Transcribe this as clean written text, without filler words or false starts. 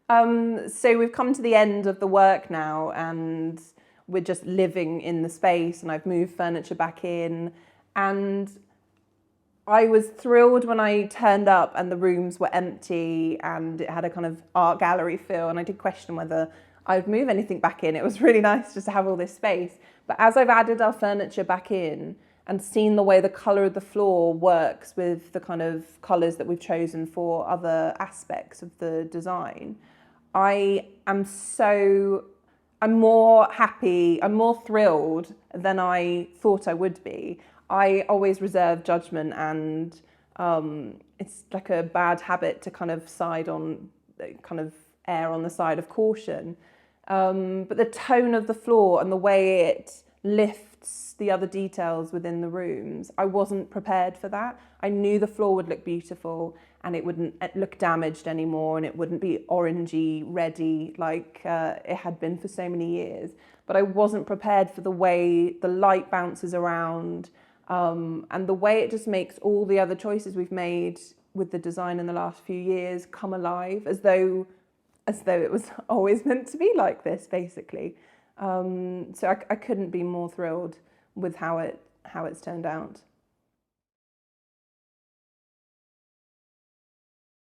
So we've come to the end of the work now, and we're just living in the space, and I've moved furniture back in, and I was thrilled when I turned up and the rooms were empty and it had a kind of art gallery feel, and I did question whether I'd move anything back in. It was really nice just to have all this space. But as I've added our furniture back in and seen the way the colour of the floor works with the kind of colours that we've chosen for other aspects of the design, I'm more happy, I'm more thrilled than I thought I would be. I always reserve judgment, and it's like a bad habit to kind of kind of err on the side of caution. But the tone of the floor and the way it lifts the other details within the rooms, I wasn't prepared for that. I knew the floor would look beautiful and it wouldn't look damaged anymore, and it wouldn't be orangey, reddy like it had been for so many years. But I wasn't prepared for the way the light bounces around, and the way it just makes all the other choices we've made with the design in the last few years come alive, as though it was always meant to be like this, basically. So I couldn't be more thrilled with how it's turned out.